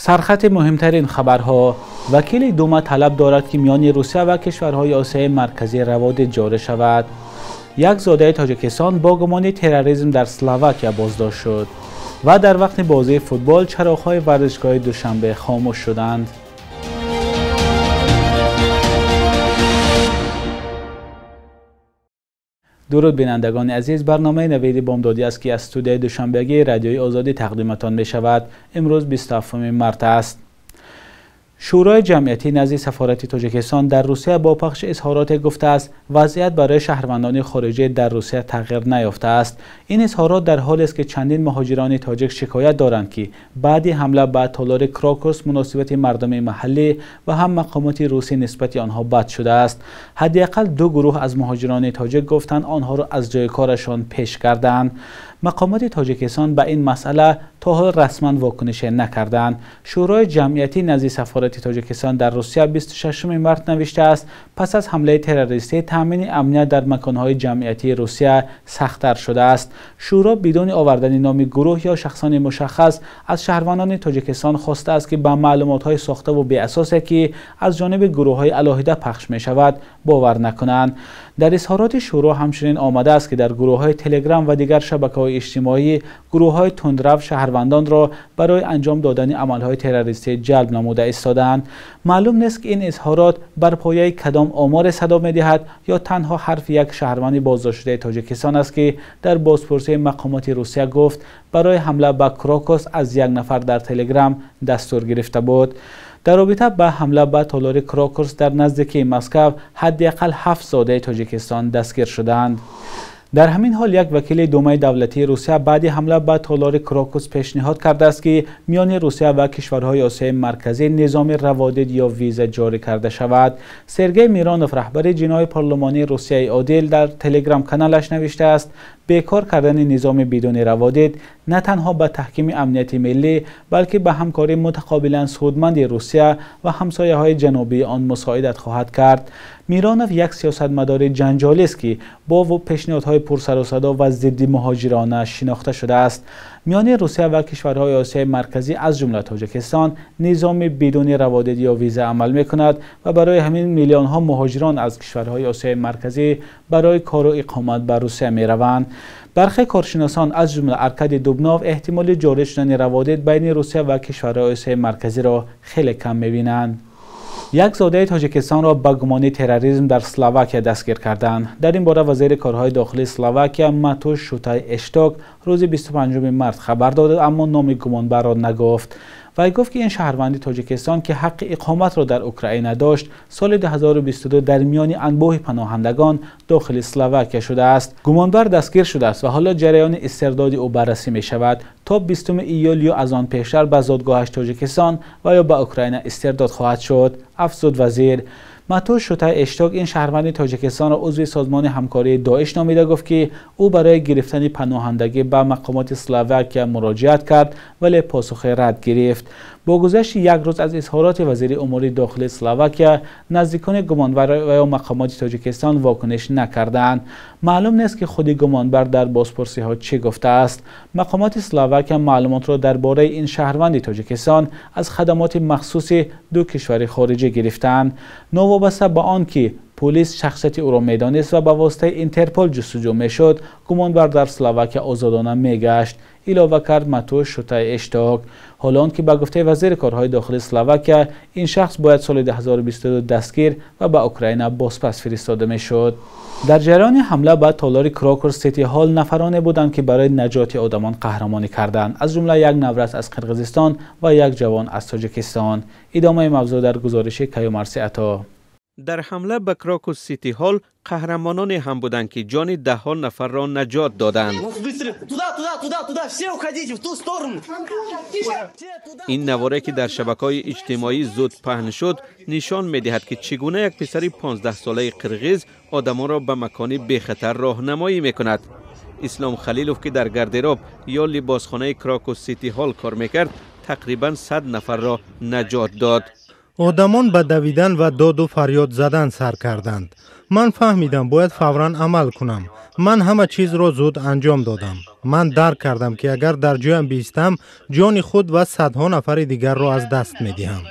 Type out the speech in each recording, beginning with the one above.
سرخط مهمترین خبرها: وکیل دوما طلب دارد که میان روسیه و کشورهای آسیای مرکزی روابط جاری شود. یک زاده تاجیکستان با گمان تروریسم در اسلواکیا بازداشت شد. و در وقت بازی فوتبال چراغ‌های ورزشگاه دوشنبه خاموش شدند. درود بینندگان عزیز، برنامه نوید بامدادی است که از استودیوی دوشنبهگی رادیوی آزادی تقدیمتان می شود. امروز 27 مارس است. شورای جمعیتی نزد سفارت تاجیکستان در روسیه با پخش اظهارات گفته است وضعیت برای شهروندان خارجی در روسیه تغییر نیافته است. این اظهارات در حالی است که چندین مهاجران تاجیک شکایت دارند که بعد حمله به تالار کراکوس مناسبت مردم محلی و هم مقامات روسی نسبت آنها بد شده است. حداقل دو گروه از مهاجران تاجیک گفتند آنها را از جای کارشان پیش کردند. مقامات تاجیکستان به این مسئله تا حال رسما واکنش نکردند. شورای جمعیتی نزد سفارت تاجیکستان در روسیه 26 مارس نوشته است پس از حمله تروریستی تامین امنیت در مکانهای جمعیتی روسیه سخت‌تر شده است. شورا بدون آوردن نام گروه یا شخصان مشخص از شهروندان تاجیکستان خواسته است که به معلومات‌های ساخته و بی اساسی که از جانب گروه‌های علاهده پخش می‌شود باور نکنند. در اظهارات شورا همچنین آمده است که در گروه‌های تلگرام و دیگر شبکه‌های اجتماعی گروه‌های تندرو شهروندان را برای انجام دادن عمل‌های تروریستی جلب نموده ایستادند. معلوم نیست که این اظهارات بر پایه کدام آمار صدا می‌دهد یا تنها حرف یک شهروند بازداشت شده تاجیکستان است که در بازپرسی مقامات روسیه گفت برای حمله به کراکوس از یک نفر در تلگرام دستور گرفته بود. در رابطه با حمله به تالار کراکوس در نزدیکی مسکو حداقل 7 زاده تاجیکستان دستگیر شدند. در همین حال یک وکیل دومای دولتی روسیه بعد حمله به تالار کراکوس پیشنهاد کرده است که میان روسیه و کشورهای آسیای مرکزی نظام روادید یا ویزا جاری کرده شود. سرگئی میرانوف رهبر جناح پارلمانی روسیه عادل در تلگرام کانالش نوشته است بیکار کردن نظام بدون روادید نه تنها به تحکیم امنیت ملی بلکه به همکاری متقابلا سودمند روسیه و همسایه‌های جنوبی آن مساعدت خواهد کرد. میرانوف یک سیاستمدار جنجالی است که با پیشنهادهای پرسر و صدا و ضد مهاجرانه شناخته شده است. میان روسیه و کشورهای آسیای مرکزی از جمله تاجیکستان نظام بدون روادید یا ویزا عمل می‌کند و برای همین میلیون‌ها مهاجران از کشورهای آسیای مرکزی برای کار و اقامت به روسیه می‌روند. برخی کارشناسان از جمله ارکاد دوبناو احتمال جاری شدن روادید بین روسیه و کشورهای آسیای مرکزی را خیلی کم می‌بینند. یک زاده تاجیکستان را به گمان تروریسم در اسلواکیا دستگیر کردند. در این باره وزیر کارهای داخلی اسلواکیا ماتوش شوتای اشتوک روز 25 مارس خبر داد اما نام گمانبر را نگفت. وی گفت که این شهروند تاجیکستان که حق اقامت را در اوکراین داشت سال 2022 در میان انبوه پناهندگان داخل اسلواکیا شده است. گمانبر دستگیر شده است و حالا جریان استرداد او بررسی می شود تا 20 ایول یا از آن پیشتر به زادگاهش تاجیکستان و یا به اوکراین استرداد خواهد شد. افزود وزیر. ماتوش شوتای اشتوک این شهروند تاجیکستان را عضو سازمان همکاری داعش نامیده گفت که او برای گرفتن پناهندگی به مقامات اسلواکیا مراجعت کرد ولی پاسخ رد گرفت. با گذشت یک روز از اظهارات وزیر امور داخلی اسلواکیا نزدیکان گمانبر و یا مقامات تاجیکستان واکنش نکردند. معلوم نیست که خود گمانبر در بازپرسی ها چی گفته است. مقامات اسلواکیا معلومات را درباره این شهروند تاجیکستان از خدمات مخصوص دو کشور خارجی گرفتند. وابسته به آن که پلیس شخصیت او را میدانست و به واسطه اینترپل جستجو میشد گمانبر در اسلواکیا آزادانه میگشت. علاوه کرد ماتوش شوتای اشتوک. حالا که به گفته وزیر کارهای داخلی اسلواکیا این شخص باید سال 2022 دستگیر و به اوکراین بازپس فرستاده میشد. در جریان حمله به تالار کراکوس سیتی هال نفرانی بودند که برای نجات آدمان قهرمانی کردند، از جمله یک نورس از قرقیزستان و یک جوان از تاجیکستان. ادامه موضوع در گزارش کیومرثی عطا. در حمله به کراکوس سیتی هال قهرمانانی هم بودند که جان ده‌ها نفر را نجات دادند. این نواره که در شبکه‌های اجتماعی زود پهن شد نشان می‌دهد که چگونه یک پسر 15 ساله قرقیز آدمان را به مکانی بی خطر راهنمایی می‌کند. اسلام خلیلوف که در گاردروب یا لباسخانه کراکوس سیتی هال کار می‌کرد تقریباً 100 نفر را نجات داد. آدمان به دویدن و داد و فریاد زدن سر کردند. من فهمیدم باید فوراً عمل کنم. من همه چیز را زود انجام دادم. من درک کردم که اگر در جایم بیستم جان خود و صدها نفر دیگر را از دست می‌دهم.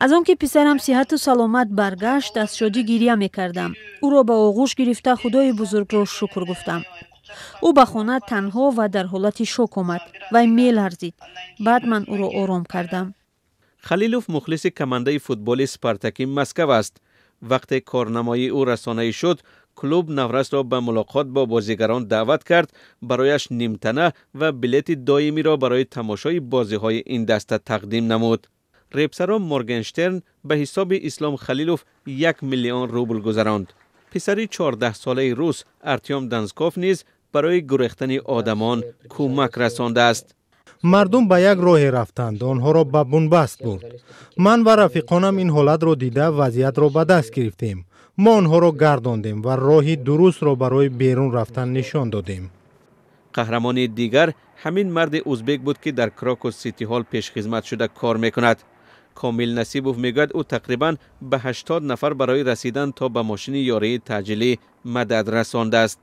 از آن که پسرم صحت و سلامت برگشت از شادی گریه می‌کردم. او را به آغوش گرفته خدای بزرگ را شکر گفتم. او به خانه تنها و در حالت شوک آمد و می‌لرزید. بعد من او را آرام کردم. خلیلوف مخلص کمانده فوتبال اسپارتاکی مسکو است. وقتی کارنمایی او رسانه‌ای شد، کلوب نورس را به ملاقات با بازیگران دعوت کرد، برایش نیمتنه و بلیت دائمی را برای تماشای بازی‌های این دسته تقدیم نمود. ریپسران مورگنشترن به حساب اسلام خلیلوف 1 میلیون روبل گذراند. پسری 14 ساله روس ارتیوم دانسکوف نیز برای گریختن آدمان کمک رسانده است. مردم به یک راه رفتند، آنها را به بنبست برد. من و رفیقانم این حالت را دیده وضعیت را به دست گرفتیم. ما آنها را گرداندیم و راهی درست را برای بیرون رفتن نشان دادیم. قهرمان دیگر همین مرد ازبک بود که در کراکوس سیتی هال پیش خدمت شده کار میکند. کامل نصیبوف میگوید او تقریبا به 80 نفر برای رسیدن تا به ماشین یاری تعجیلی مدد رسانده است.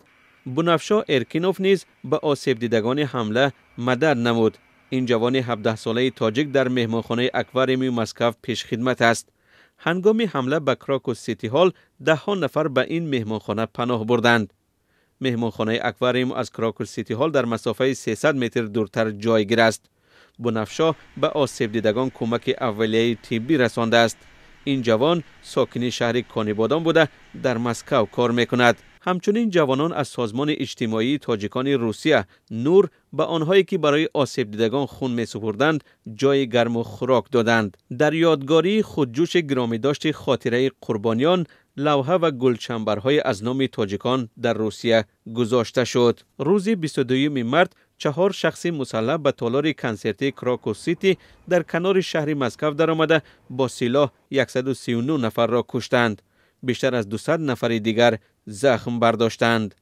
بنفشا ارکینوف نیز به آسیب دیدگان حمله مدد نمود. این جوان 17 ساله تاجیک در مهمانخانه اکواریوم مسکو پیش خدمت است. هنگام حمله به کراکوس سیتی هال 10 نفر به این مهمانخانه پناه بردند. مهمانخانه اکواریوم از کراکوس سیتی هال در مسافه 300 متر دورتر جایگیر است. بنفشا به آسیب دیدگان کمک اولیه طبی رسانده است. این جوان ساکن شهر کانیبادان بوده در مسکو کار میکند. همچنین جوانان از سازمان اجتماعی تاجیکان روسیه نور به آنهایی که برای آسیب دیدگان خون می سپردند جای گرم و خوراک دادند. در یادگاری خودجوش گرامی داشت خاطره قربانیان لوحه و گلچنبرهای از نام تاجیکان در روسیه گذاشته شد. روز 22 مارس 4 شخص مسلح به تالار کنسرتی کراکوس سیتی در کنار شهر مسکو درآمده با سلاح 139 نفر را کشتند. بیشتر از 200 نفر دیگر زخم برداشتند.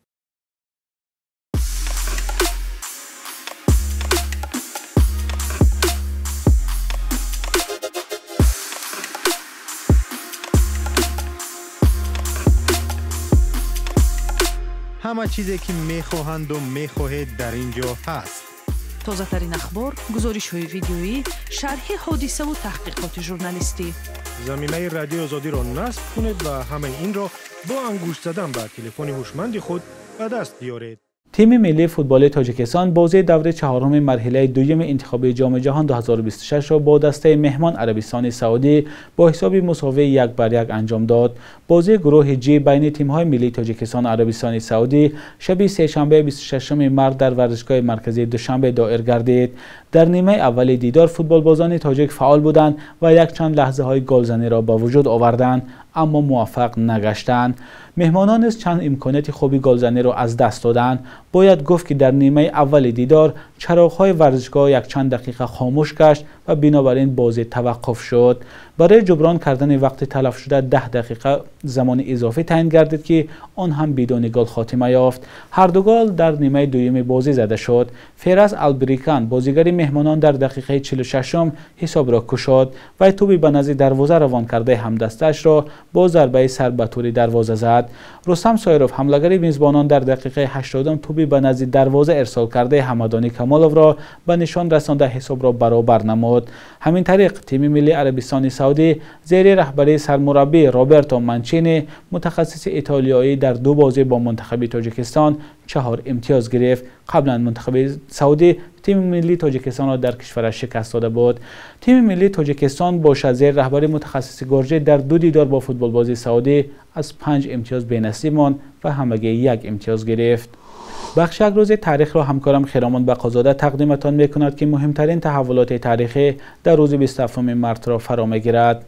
همه چیزی که میخواهند و میخواهید در اینجا هست. تازه ترین اخبار، گزارش های ویدیویی، شرح حادثه و تحقیقات ژورنالیستی. زمینه رادیو آزادی را نصب کنید و همه این را با انگشت زدن به تلفن هوشمند خود به دست بیارید. تیم ملی فوتبال تاجیکستان بازی دوره چهارم مرحله دوم انتخابی جام جهان 2026 را با دسته مهمان عربستان سعودی با حساب مساوی 1-1 انجام داد. بازی گروه جی بین تیم‌های ملی تاجیکستان و عربستان سعودی شب سه‌شنبه 26 مارس در ورزشگاه مرکزی دوشنبه دایر گردید. در نیمه اول دیدار فوتبالبازان تاجیک فعال بودند و یک چند لحظه‌های گلزنی را به وجود آوردند، اما موفق نگشتند. مهمانان از چند امکانات خوبی گلزنی را از دست دادند. باید گفت که در نیمه اول دیدار چراغ‌های ورزشگاه یک چند دقیقه خاموش گشت و بنابراین بازی توقف شد. برای جبران کردن وقت تلف شده 10 دقیقه زمان اضافی تعیین گردید که آن هم بدون گل خاتمه یافت. هر دو گل در نیمه دوم بازی زده شد. فیراز البریکان بازیگر مهمانان در دقیقه 46 حساب را گشاد و توپی به نزد دروازه روان کرده همدستش را با ضربه سر به طور دروازه زد. رستم سایروف حمله‌گر میزبانان در دقیقه 80 توپی به نزد دروازه ارسال کرده حمدانی کمالوف را به نشان رسانده حساب را برابر نمود. همین طریق تیم ملی عربستان سعودی زیر رهبری سرمربی روبرتو مانچینی متخصص ایتالیایی در 2 بازی با منتخب تاجیکستان 4 امتیاز گرفت. قبلا منتخب سعودی تیم ملی تاجیکستان را در کشورش شکست داده بود. تیم ملی تاجیکستان با زیر رهبری متخصص گرجی در 2 دیدار با فوتبالباز سعودی از 5 امتیاز بی‌نصیب ماند و همگی 1 امتیاز گرفت. بخش یک روز تاریخ را همکارم خیرامان بقازاده تقدیمتان میکند که مهمترین تحولات تاریخی در روز 27 مارس را فرا میگیرد.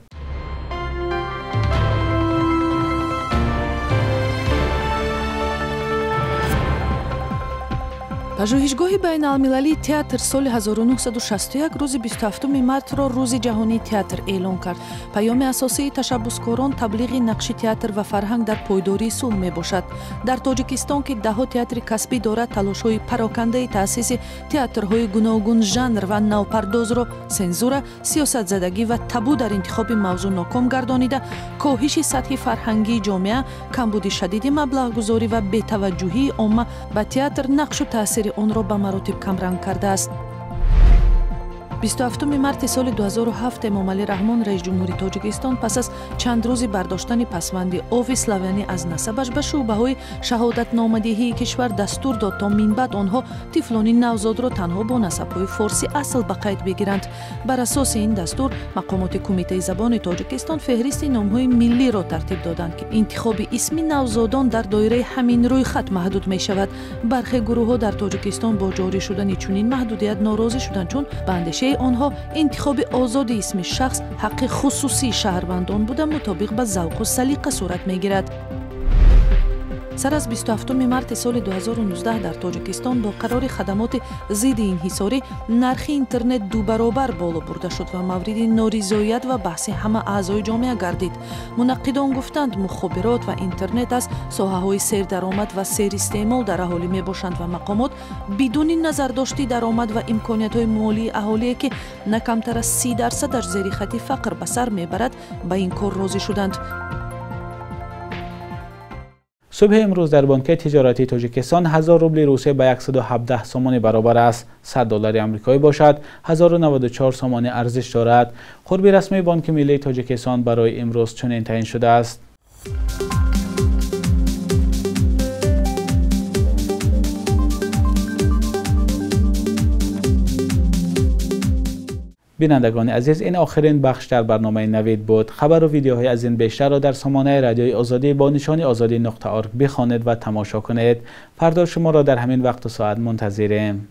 пажӯҳишгоҳи байналмилалии театр соли 1961 рӯзи 27 мартро рӯзи ҷаҳонии театр эълон кард. паёми асосии ташаббускорон таблиғи нақши театр ва фарҳанг дар пойдории сулҳ мебошад. дар тоҷикистон ки даҳо театри касбӣ дорад, талошҳои парокандаи таъсиси театрҳои гуногун жанр ва навпардозро сензура, сиёсатзадагӣ ва табу дар интихоби мавзӯъ ноком гардонида, коҳиши сатҳи фарҳангии ҷомеа, камбуди шадиди маблағгузорӣ ва бетаваҷҷӯҳии омма ба театр нақшу таъсири онро ба маротиб камранг кардааст. 27 марти соли 2007 эмомалӣ раҳмон раис ҷумҳури тоҷикистон пас аз чанд рӯзи бардоштани пасванди ови славянӣ аз насабаш ба шуъбаҳои шаҳодатномадиҳии кишвар дастур дод то минбаъд онҳо тифлони навзодро танҳо бо насабҳои форсӣ асл ба қайд бигиранд. бар асоси ин дастур мақомоти кумитаи забони тоҷикистон феҳристи номҳои миллиро тартиб доданд ки интихоби исми навзодон дар доираи ҳамин рӯйхат маҳдуд мешавад. бархе гурӯҳҳо дар тоҷикистон бо ҷорӣ шудани чунин маҳдудият норозӣ шуданд, чун ба андешаи онҳо интихоби озоди исми шахс ҳаққи хусусии шаҳрвандон буда мутобиқ ба завқу салиқа сурат мегирад. сар аз 27 марти соли 2019 дар тоҷикистон бо қарори хадамоти зидди инҳисорӣ нархи интернет дубаробар боло бурда шуд ва мавриди норизоят ва баҳси ҳама аъзои ҷомеа гардид. мунаққидон гуфтанд, мухобирот ва интернет аз соҳаҳои сердаромад ва серистеъмол дар аҳолӣ мебошанд ва мақомот бидуни назардошти даромад ва имкониятҳои молии аҳолие ки на камтар аз 30% зери хати фақр ба сар мебарад, ба ин кор розӣ шуданд. صبح امروز در بانک تجارتی تاجیکستان 1000 روبل روسیه به 117 سومانی برابر است. 100 دلار آمریکایی باشد 1094 سومانی ارزش دارد. قربی رسمی بانک ملی تاجیکستان برای امروز چنین تعیین شده است. بینندگان عزیز، این آخرین بخش در برنامه نوید بود. خبر و ویدیوهای از این بیشتر را در سامانه رادیوی آزادی با نشان آزادی.org بخوانید و تماشا کنید. فردا شما را در همین وقت و ساعت منتظریم.